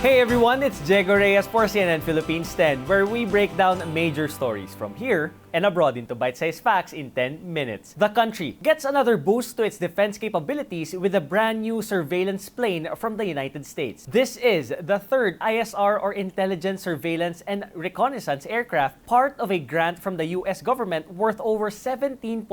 Hey everyone, it's Diego Reyes for CNN Philippines 10, where we break down major stories from here and abroad into bite-sized facts in 10 minutes. The country gets another boost to its defense capabilities with a brand new surveillance plane from the United States. This is the third ISR or Intelligence Surveillance and Reconnaissance aircraft, part of a grant from the US government worth over 17.6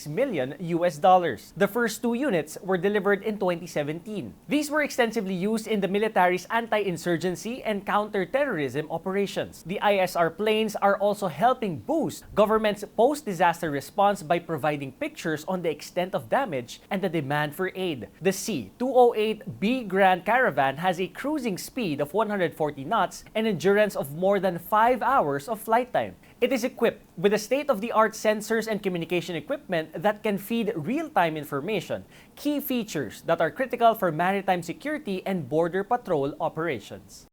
million US dollars. The first two units were delivered in 2017. These were extensively used in the military's anti-insurgency and counter-terrorism operations. The ISR planes are also helping boost government's post-disaster response by providing pictures on the extent of damage and the demand for aid. The C-208B Grand Caravan has a cruising speed of 140 knots and endurance of more than 5 hours of flight time. It is equipped with a state-of-the-art sensors and communication equipment that can feed real-time information, key features that are critical for maritime security and border patrol operations.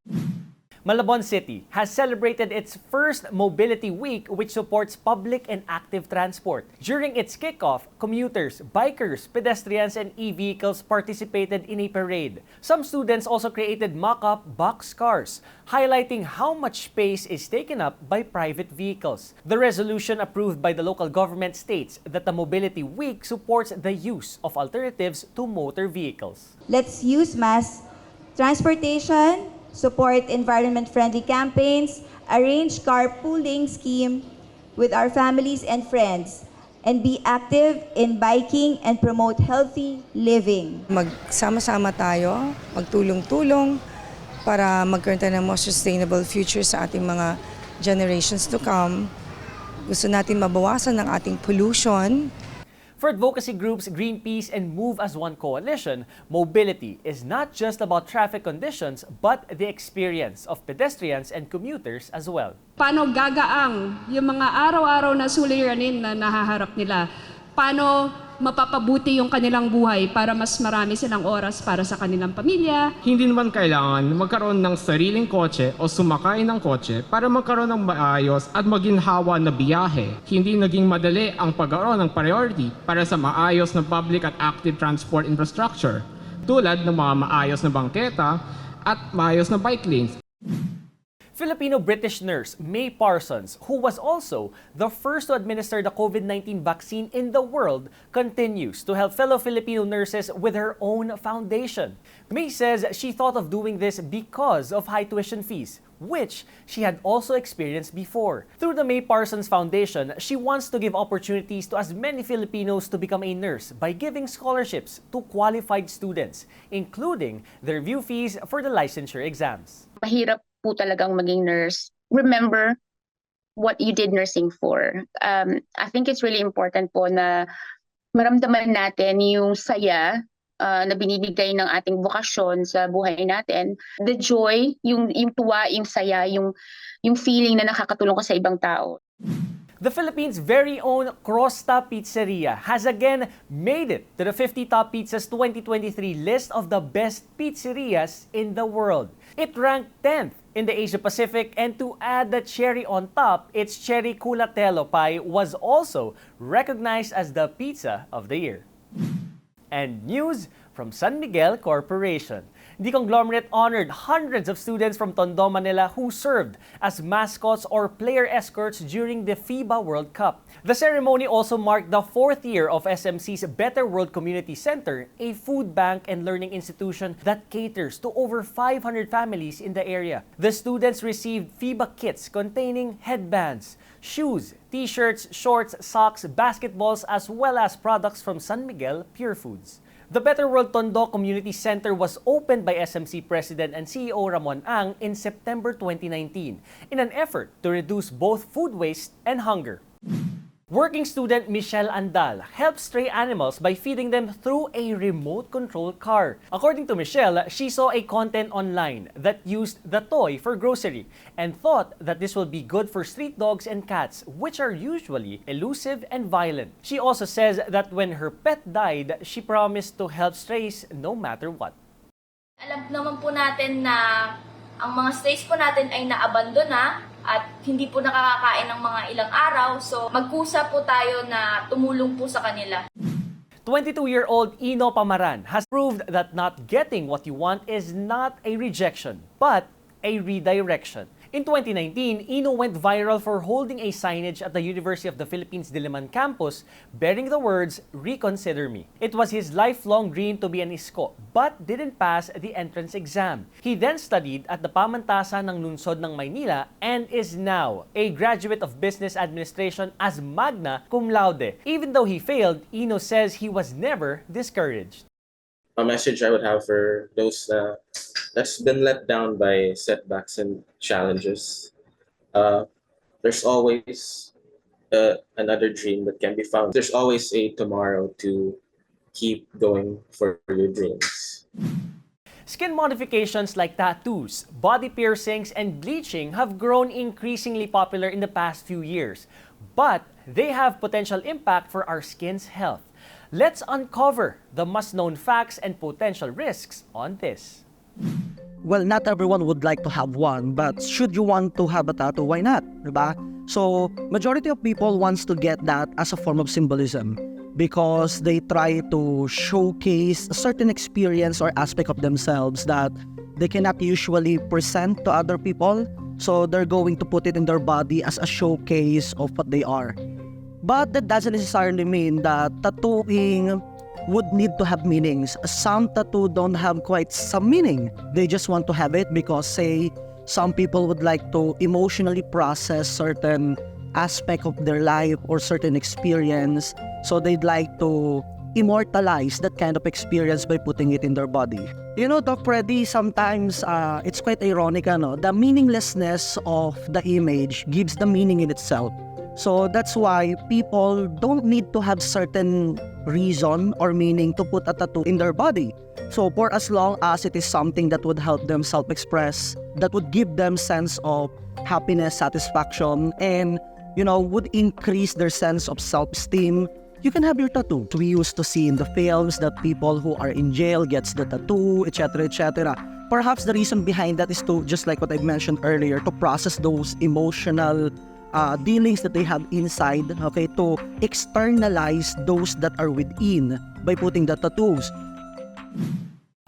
Malabon City has celebrated its first Mobility Week, which supports public and active transport. During its kickoff, commuters, bikers, pedestrians, and e-vehicles participated in a parade. Some students also created mock-up boxcars, highlighting how much space is taken up by private vehicles. The resolution approved by the local government states that the Mobility Week supports the use of alternatives to motor vehicles. Let's use mass transportation, support environment-friendly campaigns, arrange carpooling scheme with our families and friends, and be active in biking and promote healthy living. Magsama-sama tayo, magtulong-tulong para magkaroon tayo ng more sustainable future sa ating mga generations to come. Gusto natin mabawasan ng ating pollution. For advocacy groups Greenpeace and Move as One Coalition, mobility is not just about traffic conditions but the experience of pedestrians and commuters as well. Paano gagaang yung mga araw-araw na suliranin na nahaharap nila? Paano mapapabuti yung kanilang buhay para mas marami silang oras para sa kanilang pamilya? Hindi naman kailangan magkaroon ng sariling kotse o sumakay ng kotse para magkaroon ng maayos at maginhawa na biyahe. Hindi naging madali ang pagkaroon ng priority para sa maayos na public at active transport infrastructure, tulad ng mga maayos na bangketa at maayos na bike lanes. Filipino-British nurse May Parsons, who was also the first to administer the COVID-19 vaccine in the world, continues to help fellow Filipino nurses with her own foundation. May says she thought of doing this because of high tuition fees, which she had also experienced before. Through the May Parsons Foundation, she wants to give opportunities to as many Filipinos to become a nurse by giving scholarships to qualified students, including their review fees for the licensure exams. Mahirap po talagang maging nurse. Remember what you did nursing for. I think it's really important po na maramdaman natin yung saya na binibigay ng ating bokasyon sa buhay natin. The joy, yung tuwa, yung saya, yung feeling na nakakatulong ka sa ibang tao. The Philippines' very own Crosta Pizzeria has again made it to the 50 Top Pizzas 2023 list of the best pizzerias in the world. It ranked 10th in the Asia Pacific, and to add the cherry on top, its cherry culatello pie was also recognized as the Pizza of the Year. And news from San Miguel Corporation. The conglomerate honored hundreds of students from Tondo, Manila who served as mascots or player escorts during the FIBA World Cup. The ceremony also marked the 4th year of SMC's Better World Community Center, a food bank and learning institution that caters to over 500 families in the area. The students received FIBA kits containing headbands, shoes, t-shirts, shorts, socks, basketballs, as well as products from San Miguel Pure Foods. The Better World Tondo Community Center was opened by SMC President and CEO Ramon Ang in September 2019 in an effort to reduce both food waste and hunger. Working student Michelle Andal helped stray animals by feeding them through a remote-controlled car. According to Michelle, she saw a content online that used the toy for grocery and thought that this will be good for street dogs and cats, which are usually elusive and violent. She also says that when her pet died, she promised to help strays no matter what. Alam naman po natin na ang mga strays po natin ay naabandona at hindi po nakakakain ng mga ilang araw. So magkusa po tayo na tumulong po sa kanila. 22-year-old Eno Pamaran has proved that not getting what you want is not a rejection, but a redirection. In 2019, Eno went viral for holding a signage at the University of the Philippines Diliman campus bearing the words, "Reconsider me." It was his lifelong dream to be an isko, but didn't pass the entrance exam. He then studied at the Pamantasan ng Lungsod ng Maynila and is now a graduate of Business Administration as magna cum laude. Even though he failed, Eno says he was never discouraged. A message I would have for those that's been let down by setbacks and challenges. There's always another dream that can be found. There's always a tomorrow to keep going for your dreams. Skin modifications like tattoos, body piercings, and bleaching have grown increasingly popular in the past few years, but they have potential impact for our skin's health. Let's uncover the must-known facts and potential risks on this. Well, not everyone would like to have one, but should you want to have a tattoo, why not? Diba? So, majority of people wants to get that as a form of symbolism because they try to showcase a certain experience or aspect of themselves that they cannot usually present to other people. So, they're going to put it in their body as a showcase of what they are. But that doesn't necessarily mean that tattooing would need to have meanings. Some tattoo don't have quite some meaning. They just want to have it because, say, some people would like to emotionally process certain aspect of their life or certain experience. So they'd like to immortalize that kind of experience by putting it in their body. You know, Doc Freddy, sometimes it's quite ironic, ano? The meaninglessness of the image gives the meaning in itself. So that's why people don't need to have certain reason or meaning to put a tattoo in their body. So for as long as it is something that would help them self-express, that would give them sense of happiness, satisfaction, and, you know, would increase their sense of self-esteem, you can have your tattoo. We used to see in the films that people who are in jail gets the tattoo, etc., etc. Perhaps the reason behind that is to, just like what I mentioned earlier, to process those emotional dealings that they have inside, okay, to externalize those that are within by putting the tattoos.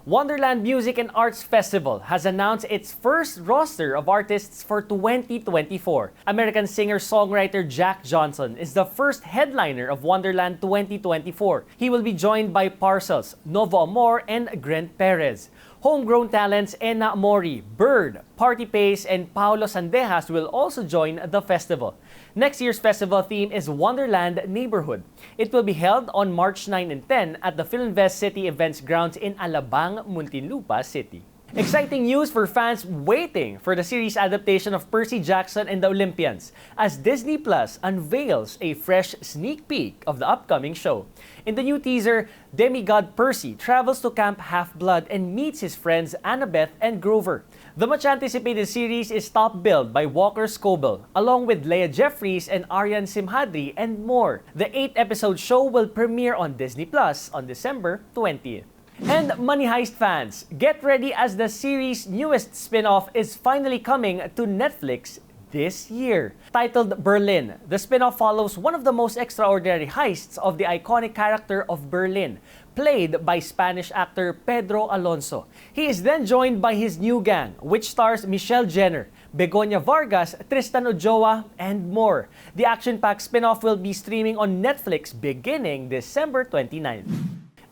Wonderland Music and Arts Festival has announced its first roster of artists for 2024. American singer-songwriter Jack Johnson is the first headliner of Wonderland 2024. He will be joined by Parcels, Novo Amor, and Grant Perez. Homegrown talents Ena Mori, Bird, Party Pace, and Paolo Sandejas will also join the festival. Next year's festival theme is Wonderland Neighborhood. It will be held on March 9 and 10 at the Philinvest City Events Grounds in Alabang, Muntinlupa City. Exciting news for fans waiting for the series adaptation of Percy Jackson and the Olympians, as Disney Plus unveils a fresh sneak peek of the upcoming show. In the new teaser, demigod Percy travels to Camp Half-Blood and meets his friends Annabeth and Grover. The much-anticipated series is top-billed by Walker Scobell, along with Leia Jeffries and Aryan Simhadri and more. The 8-episode show will premiere on Disney Plus on December 20th. And Money Heist fans, get ready as the series' newest spin-off is finally coming to Netflix this year. Titled Berlin, the spin-off follows one of the most extraordinary heists of the iconic character of Berlin, played by Spanish actor Pedro Alonso. He is then joined by his new gang, which stars Michelle Jenner, Begoña Vargas, Tristan Ochoa, and more. The action-packed spin-off will be streaming on Netflix beginning December 29th.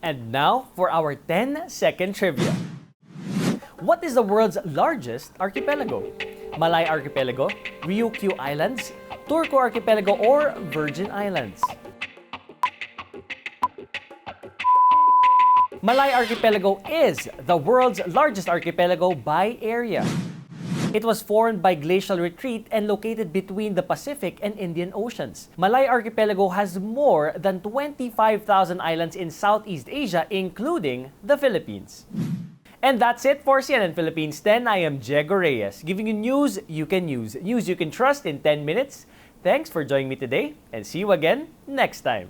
And now for our 10-second trivia. What is the world's largest archipelago? Malay Archipelago, Ryukyu Islands, Turco Archipelago, or Virgin Islands? Malay Archipelago is the world's largest archipelago by area. It was formed by glacial retreat and located between the Pacific and Indian Oceans. Malay Archipelago has more than 25,000 islands in Southeast Asia, including the Philippines. And that's it for CNN Philippines 10. I am Diego Reyes, giving you news you can use, news you can trust in 10 minutes. Thanks for joining me today, and see you again next time.